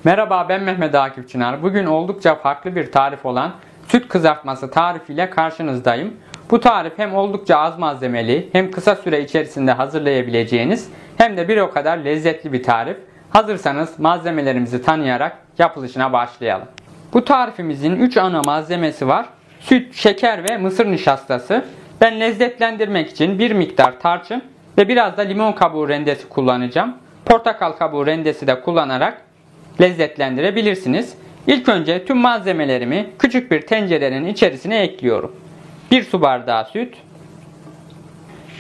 Merhaba, ben Mehmet Akif Çınar. Bugün oldukça farklı bir tarif olan süt kızartması tarifiyle karşınızdayım. Bu tarif hem oldukça az malzemeli, hem kısa süre içerisinde hazırlayabileceğiniz, hem de bir o kadar lezzetli bir tarif. Hazırsanız malzemelerimizi tanıyarak yapılışına başlayalım. Bu tarifimizin 3 ana malzemesi var. Süt, şeker ve mısır nişastası. Ben lezzetlendirmek için bir miktar tarçın ve biraz da limon kabuğu rendesi kullanacağım. Portakal kabuğu rendesi de kullanarak lezzetlendirebilirsiniz. İlk önce tüm malzemelerimi küçük bir tencerenin içerisine ekliyorum. 1 su bardağı süt,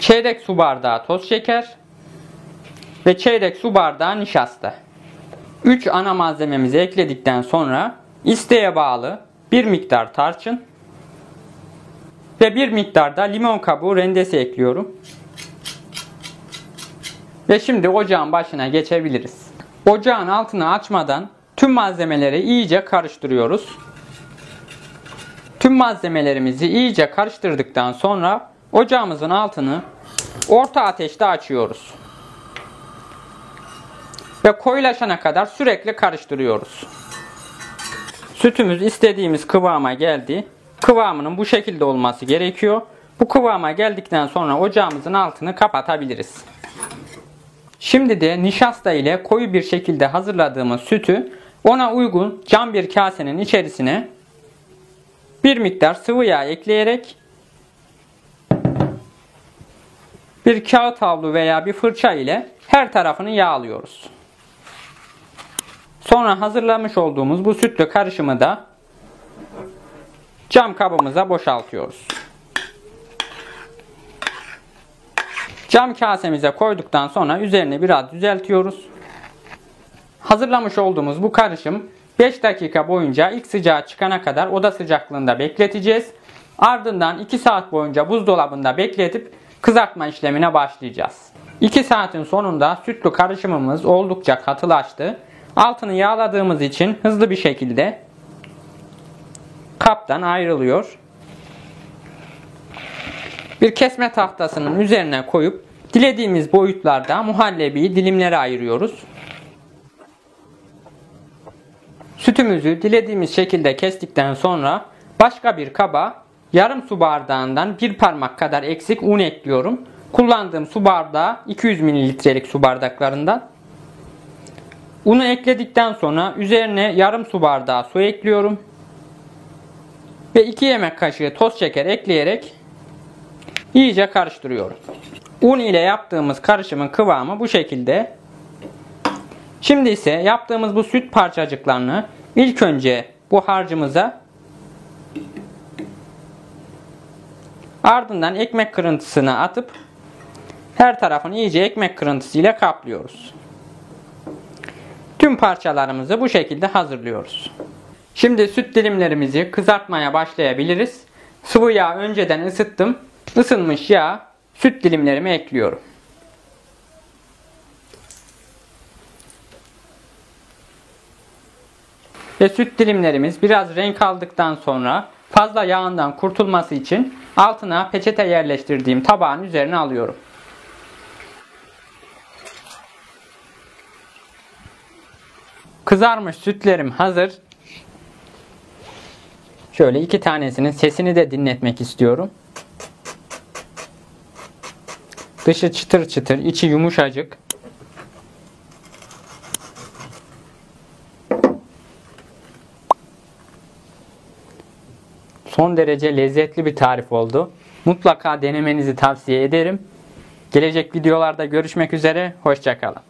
çeyrek su bardağı toz şeker ve çeyrek su bardağı nişasta. 3 ana malzememizi ekledikten sonra isteğe bağlı bir miktar tarçın ve bir miktar da limon kabuğu rendesi ekliyorum. Ve şimdi ocağın başına geçebiliriz. Ocağın altını açmadan tüm malzemeleri iyice karıştırıyoruz. Tüm malzemelerimizi iyice karıştırdıktan sonra ocağımızın altını orta ateşte açıyoruz. Ve koyulaşana kadar sürekli karıştırıyoruz. Sütümüz istediğimiz kıvama geldi. Kıvamının bu şekilde olması gerekiyor. Bu kıvama geldikten sonra ocağımızın altını kapatabiliriz. Şimdi de nişasta ile koyu bir şekilde hazırladığımız sütü ona uygun cam bir kasenin içerisine bir miktar sıvı yağ ekleyerek bir kağıt havlu veya bir fırça ile her tarafını yağlıyoruz. Sonra hazırlamış olduğumuz bu sütlü karışımı da cam kabımıza boşaltıyoruz. Cam kasemize koyduktan sonra üzerine biraz düzeltiyoruz. Hazırlamış olduğumuz bu karışım 5 dakika boyunca ilk sıcağı çıkana kadar oda sıcaklığında bekleteceğiz. Ardından 2 saat boyunca buzdolabında bekletip kızartma işlemine başlayacağız. 2 saatin sonunda sütlü karışımımız oldukça katılaştı. Altını yağladığımız için hızlı bir şekilde kaptan ayrılıyor. Bir kesme tahtasının üzerine koyup dilediğimiz boyutlarda muhallebiyi dilimlere ayırıyoruz. Sütümüzü dilediğimiz şekilde kestikten sonra başka bir kaba yarım su bardağından bir parmak kadar eksik un ekliyorum. Kullandığım su bardağı 200 mililitrelik su bardaklarından. Unu ekledikten sonra üzerine yarım su bardağı su ekliyorum. Ve 2 yemek kaşığı toz şeker ekleyerek iyice karıştırıyorum. Un ile yaptığımız karışımın kıvamı bu şekilde. Şimdi ise yaptığımız bu süt parçacıklarını ilk önce bu harcımıza, ardından ekmek kırıntısına atıp her tarafını iyice ekmek kırıntısı ile kaplıyoruz. Tüm parçalarımızı bu şekilde hazırlıyoruz. Şimdi süt dilimlerimizi kızartmaya başlayabiliriz. Sıvı yağ önceden ısıttım. Isınmış yağ süt dilimlerimi ekliyorum. Ve süt dilimlerimiz biraz renk aldıktan sonra fazla yağından kurtulması için altına peçete yerleştirdiğim tabağın üzerine alıyorum. Kızarmış sütlerim hazır. Şöyle 2 tanesinin sesini de dinletmek istiyorum. Dışı çıtır çıtır, içi yumuşacık. Son derece lezzetli bir tarif oldu. Mutlaka denemenizi tavsiye ederim. Gelecek videolarda görüşmek üzere. Hoşça kalın.